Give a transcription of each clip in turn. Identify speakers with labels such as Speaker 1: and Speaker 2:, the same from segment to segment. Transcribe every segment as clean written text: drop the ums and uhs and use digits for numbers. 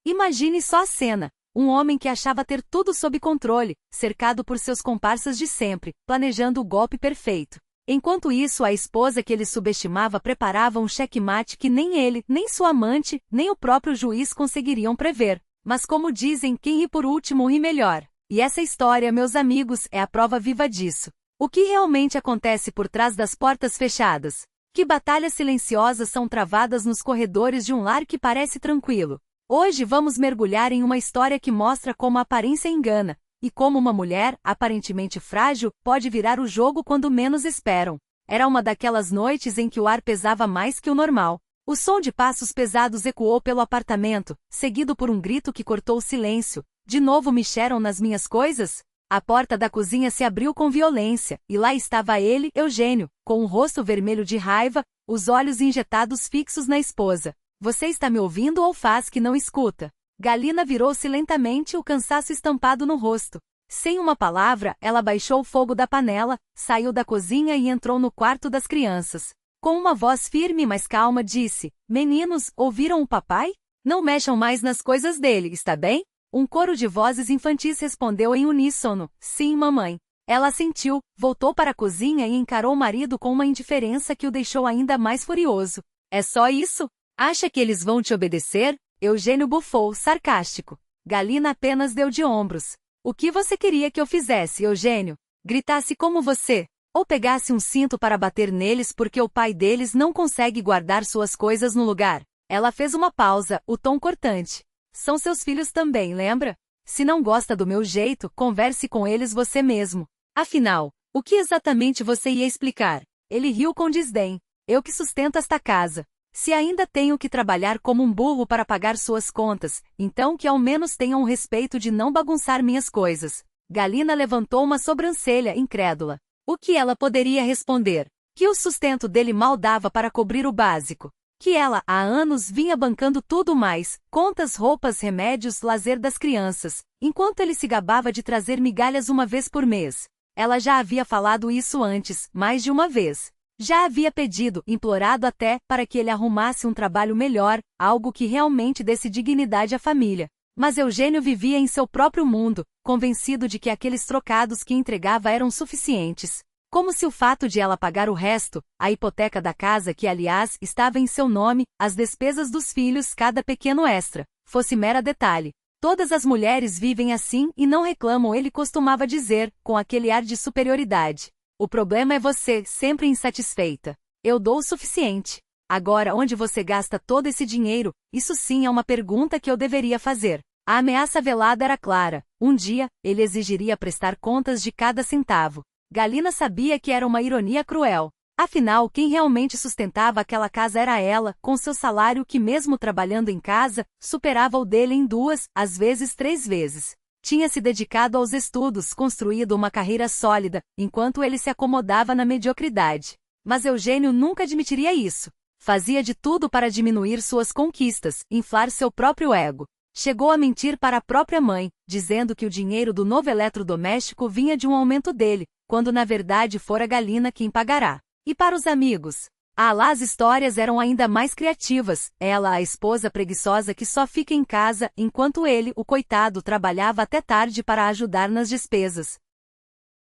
Speaker 1: Imagine só a cena. Um homem que achava ter tudo sob controle, cercado por seus comparsas de sempre, planejando o golpe perfeito. Enquanto isso, a esposa que ele subestimava preparava um checkmate que nem ele, nem sua amante, nem o próprio juiz conseguiriam prever. Mas como dizem, quem ri por último ri melhor. E essa história, meus amigos, é a prova viva disso. O que realmente acontece por trás das portas fechadas? Que batalhas silenciosas são travadas nos corredores de um lar que parece tranquilo? Hoje vamos mergulhar em uma história que mostra como a aparência engana, e como uma mulher, aparentemente frágil, pode virar o jogo quando menos esperam. Era uma daquelas noites em que o ar pesava mais que o normal. O som de passos pesados ecoou pelo apartamento, seguido por um grito que cortou o silêncio. De novo mexeram nas minhas coisas? A porta da cozinha se abriu com violência, e lá estava ele, Eugênio, com o rosto vermelho de raiva, os olhos injetados fixos na esposa. Você está me ouvindo ou faz que não escuta? Galina virou-se lentamente, o cansaço estampado no rosto. Sem uma palavra, ela baixou o fogo da panela, saiu da cozinha e entrou no quarto das crianças. Com uma voz firme mas calma disse: Meninos, ouviram o papai? Não mexam mais nas coisas dele, está bem? Um coro de vozes infantis respondeu em uníssono: Sim, mamãe. Ela assentiu, voltou para a cozinha e encarou o marido com uma indiferença que o deixou ainda mais furioso. É só isso? Acha que eles vão te obedecer? Eugênio bufou, sarcástico. Galina apenas deu de ombros. O que você queria que eu fizesse, Eugênio? Gritasse como você? Ou pegasse um cinto para bater neles porque o pai deles não consegue guardar suas coisas no lugar? Ela fez uma pausa, o tom cortante. São seus filhos também, lembra? Se não gosta do meu jeito, converse com eles você mesmo. Afinal, o que exatamente você ia explicar? Ele riu com desdém. Eu que sustento esta casa. Se ainda tenho que trabalhar como um burro para pagar suas contas, então que ao menos tenham o respeito de não bagunçar minhas coisas. Galina levantou uma sobrancelha, incrédula. O que ela poderia responder? Que o sustento dele mal dava para cobrir o básico. Que ela, há anos, vinha bancando tudo mais, contas, roupas, remédios, lazer das crianças, enquanto ele se gabava de trazer migalhas uma vez por mês. Ela já havia falado isso antes, mais de uma vez. Já havia pedido, implorado até, para que ele arrumasse um trabalho melhor, algo que realmente desse dignidade à família. Mas Eugênio vivia em seu próprio mundo, convencido de que aqueles trocados que entregava eram suficientes. Como se o fato de ela pagar o resto, a hipoteca da casa que aliás estava em seu nome, as despesas dos filhos, cada pequeno extra, fosse mera detalhe. Todas as mulheres vivem assim e não reclamam, ele costumava dizer, com aquele ar de superioridade. O problema é você, sempre insatisfeita. Eu dou o suficiente. Agora, onde você gasta todo esse dinheiro? Isso sim é uma pergunta que eu deveria fazer. A ameaça velada era clara. Um dia, ele exigiria prestar contas de cada centavo. Galina sabia que era uma ironia cruel. Afinal, quem realmente sustentava aquela casa era ela, com seu salário que mesmo trabalhando em casa, superava o dele em 2, às vezes 3 vezes. Tinha se dedicado aos estudos, construído uma carreira sólida, enquanto ele se acomodava na mediocridade. Mas Eugênio nunca admitiria isso. Fazia de tudo para diminuir suas conquistas, inflar seu próprio ego. Chegou a mentir para a própria mãe, dizendo que o dinheiro do novo eletrodoméstico vinha de um aumento dele, quando na verdade fora Galina quem pagará. E para os amigos? Lá as histórias eram ainda mais criativas. Ela, a esposa preguiçosa que só fica em casa, enquanto ele, o coitado, trabalhava até tarde para ajudar nas despesas.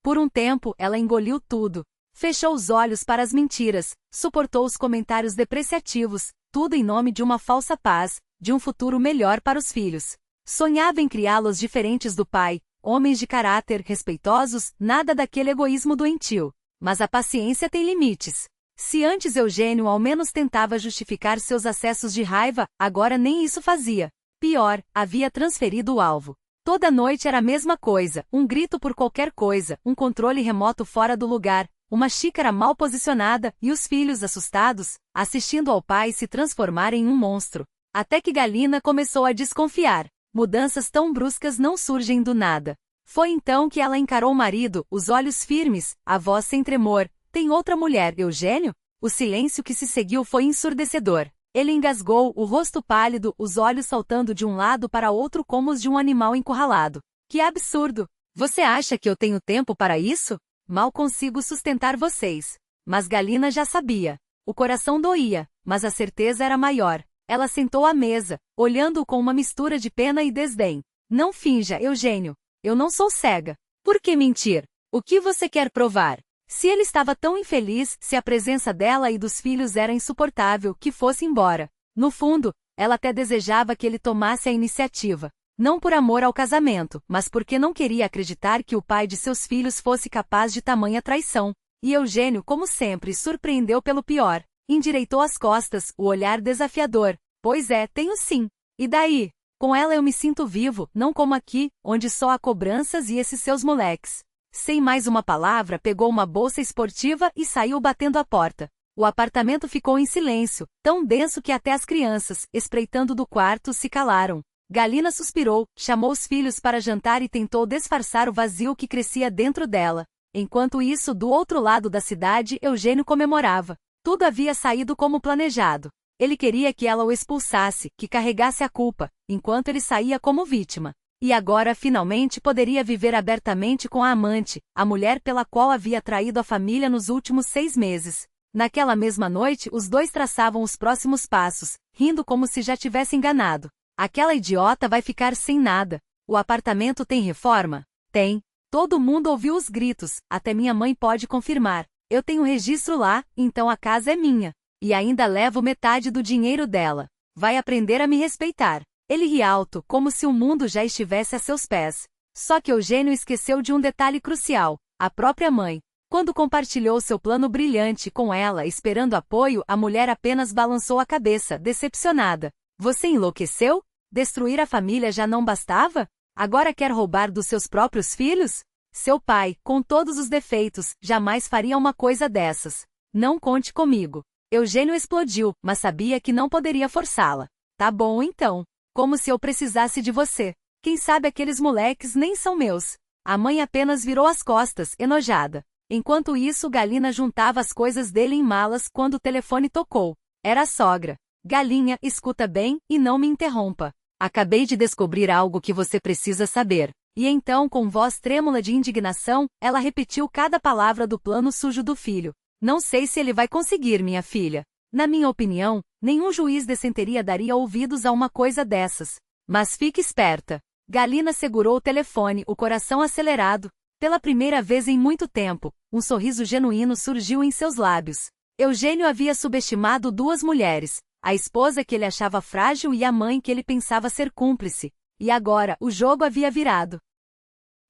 Speaker 1: Por um tempo, ela engoliu tudo. Fechou os olhos para as mentiras, suportou os comentários depreciativos, tudo em nome de uma falsa paz, de um futuro melhor para os filhos. Sonhava em criá-los diferentes do pai, homens de caráter, respeitosos, nada daquele egoísmo doentio. Mas a paciência tem limites. Se antes Eugênio ao menos tentava justificar seus acessos de raiva, agora nem isso fazia. Pior, havia transferido o alvo. Toda noite era a mesma coisa, um grito por qualquer coisa, um controle remoto fora do lugar, uma xícara mal posicionada, e os filhos assustados, assistindo ao pai se transformar em um monstro. Até que Galina começou a desconfiar. Mudanças tão bruscas não surgem do nada. Foi então que ela encarou o marido, os olhos firmes, a voz sem tremor. Tem outra mulher, Eugênio? O silêncio que se seguiu foi ensurdecedor. Ele engasgou, o rosto pálido, os olhos saltando de um lado para outro como os de um animal encurralado. Que absurdo! Você acha que eu tenho tempo para isso? Mal consigo sustentar vocês. Mas Galina já sabia. O coração doía, mas a certeza era maior. Ela sentou à mesa, olhando-o com uma mistura de pena e desdém. Não finja, Eugênio. Eu não sou cega. Por que mentir? O que você quer provar? Se ele estava tão infeliz, se a presença dela e dos filhos era insuportável, que fosse embora. No fundo, ela até desejava que ele tomasse a iniciativa. Não por amor ao casamento, mas porque não queria acreditar que o pai de seus filhos fosse capaz de tamanha traição. E Eugênio, como sempre, surpreendeu pelo pior. Endireitou as costas, o olhar desafiador. Pois é, tenho sim. E daí? Com ela eu me sinto vivo, não como aqui, onde só há cobranças e esses seus moleques. Sem mais uma palavra, pegou uma bolsa esportiva e saiu batendo a porta. O apartamento ficou em silêncio, tão denso que até as crianças, espreitando do quarto, se calaram. Galina suspirou, chamou os filhos para jantar e tentou disfarçar o vazio que crescia dentro dela. Enquanto isso, do outro lado da cidade, Eugênio comemorava. Tudo havia saído como planejado. Ele queria que ela o expulsasse, que carregasse a culpa, enquanto ele saía como vítima. E agora, finalmente, poderia viver abertamente com a amante, a mulher pela qual havia traído a família nos últimos 6 meses. Naquela mesma noite, os dois traçavam os próximos passos, rindo como se já tivesse enganado. Aquela idiota vai ficar sem nada. O apartamento tem reforma? Tem. Todo mundo ouviu os gritos, até minha mãe pode confirmar. Eu tenho registro lá, então a casa é minha. E ainda levo metade do dinheiro dela. Vai aprender a me respeitar. Ele ri alto, como se o mundo já estivesse a seus pés. Só que Eugênio esqueceu de um detalhe crucial, a própria mãe. Quando compartilhou seu plano brilhante com ela esperando apoio, a mulher apenas balançou a cabeça, decepcionada. Você enlouqueceu? Destruir a família já não bastava? Agora quer roubar dos seus próprios filhos? Seu pai, com todos os defeitos, jamais faria uma coisa dessas. Não conte comigo. Eugênio explodiu, mas sabia que não poderia forçá-la. Tá bom então. Como se eu precisasse de você. Quem sabe aqueles moleques nem são meus. A mãe apenas virou as costas, enojada. Enquanto isso, Galina juntava as coisas dele em malas quando o telefone tocou. Era a sogra. Galinha, escuta bem, e não me interrompa. Acabei de descobrir algo que você precisa saber. E então, com voz trêmula de indignação, ela repetiu cada palavra do plano sujo do filho. Não sei se ele vai conseguir, minha filha. Na minha opinião, nenhum juiz decenteria daria ouvidos a uma coisa dessas. Mas fique esperta. Galina segurou o telefone, o coração acelerado. Pela primeira vez em muito tempo, um sorriso genuíno surgiu em seus lábios. Eugênio havia subestimado 2 mulheres. A esposa que ele achava frágil e a mãe que ele pensava ser cúmplice. E agora, o jogo havia virado.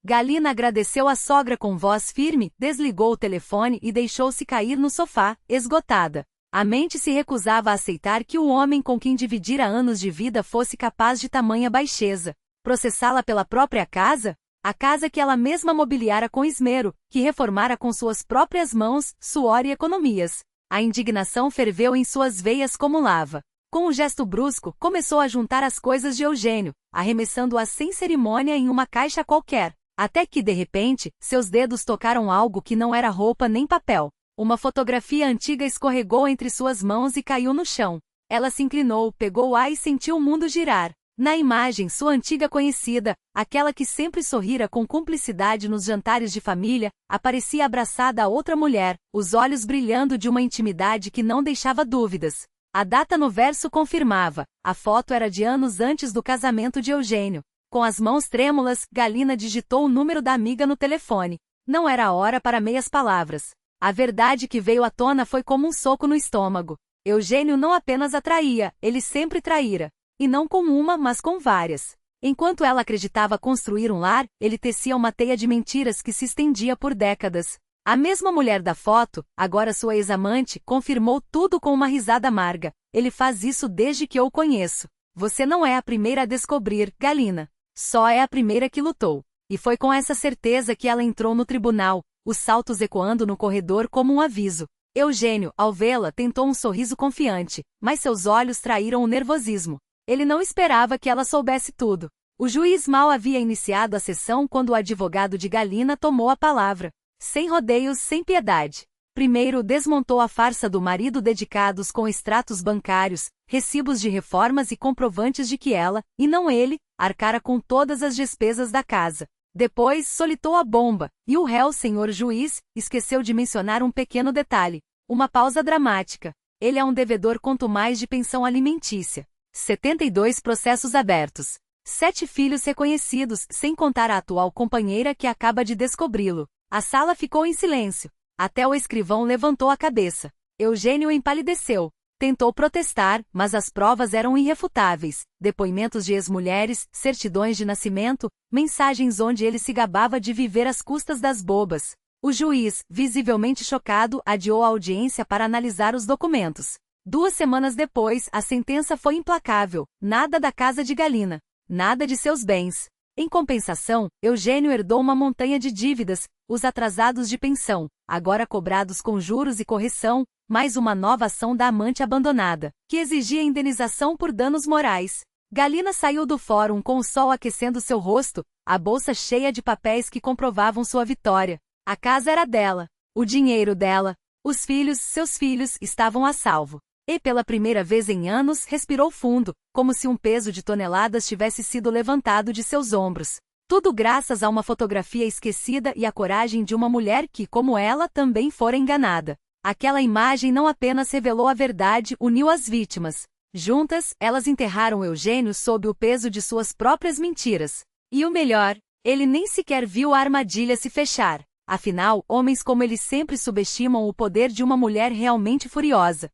Speaker 1: Galina agradeceu à sogra com voz firme, desligou o telefone e deixou-se cair no sofá, esgotada. A mente se recusava a aceitar que o homem com quem dividira anos de vida fosse capaz de tamanha baixeza. Processá-la pela própria casa? A casa que ela mesma mobiliara com esmero, que reformara com suas próprias mãos, suor e economias. A indignação ferveu em suas veias como lava. Com um gesto brusco, começou a juntar as coisas de Eugênio, arremessando-as sem cerimônia em uma caixa qualquer. Até que, de repente, seus dedos tocaram algo que não era roupa nem papel. Uma fotografia antiga escorregou entre suas mãos e caiu no chão. Ela se inclinou, pegou-a e sentiu o mundo girar. Na imagem, sua antiga conhecida, aquela que sempre sorrira com cumplicidade nos jantares de família, aparecia abraçada a outra mulher, os olhos brilhando de uma intimidade que não deixava dúvidas. A data no verso confirmava, a foto era de anos antes do casamento de Eugênio. Com as mãos trêmulas, Galina digitou o número da amiga no telefone. Não era a hora para meias palavras. A verdade que veio à tona foi como um soco no estômago. Eugênio não apenas a traía, ele sempre traíra. E não com uma, mas com várias. Enquanto ela acreditava construir um lar, ele tecia uma teia de mentiras que se estendia por décadas. A mesma mulher da foto, agora sua ex-amante, confirmou tudo com uma risada amarga. Ele faz isso desde que eu o conheço. Você não é a primeira a descobrir, Galina. Só é a primeira que lutou. E foi com essa certeza que ela entrou no tribunal, os saltos ecoando no corredor como um aviso. Eugênio, ao vê-la, tentou um sorriso confiante, mas seus olhos traíram o nervosismo. Ele não esperava que ela soubesse tudo. O juiz mal havia iniciado a sessão quando o advogado de Galina tomou a palavra. Sem rodeios, sem piedade. Primeiro desmontou a farsa do marido dedicados com extratos bancários, recibos de reformas e comprovantes de que ela, e não ele, arcara com todas as despesas da casa. Depois solitou a bomba, e o réu, senhor juiz, esqueceu de mencionar um pequeno detalhe. Uma pausa dramática. Ele é um devedor quanto mais de pensão alimentícia. 72 processos abertos. 7 filhos reconhecidos, sem contar a atual companheira que acaba de descobri-lo. A sala ficou em silêncio. Até o escrivão levantou a cabeça. Eugênio empalideceu. Tentou protestar, mas as provas eram irrefutáveis. Depoimentos de ex-mulheres, certidões de nascimento, mensagens onde ele se gabava de viver às custas das bobas. O juiz, visivelmente chocado, adiou a audiência para analisar os documentos. 2 semanas depois, a sentença foi implacável. Nada da casa de Galina. Nada de seus bens. Em compensação, Eugênio herdou uma montanha de dívidas, os atrasados de pensão, agora cobrados com juros e correção, mais uma nova ação da amante abandonada, que exigia indenização por danos morais. Galina saiu do fórum com o sol aquecendo seu rosto, a bolsa cheia de papéis que comprovavam sua vitória. A casa era dela, o dinheiro dela, os filhos, seus filhos, estavam a salvo. E pela primeira vez em anos respirou fundo, como se um peso de toneladas tivesse sido levantado de seus ombros. Tudo graças a uma fotografia esquecida e à coragem de uma mulher que, como ela, também fora enganada. Aquela imagem não apenas revelou a verdade, uniu as vítimas. Juntas, elas enterraram Eugênio sob o peso de suas próprias mentiras. E o melhor, ele nem sequer viu a armadilha se fechar. Afinal, homens como ele sempre subestimam o poder de uma mulher realmente furiosa.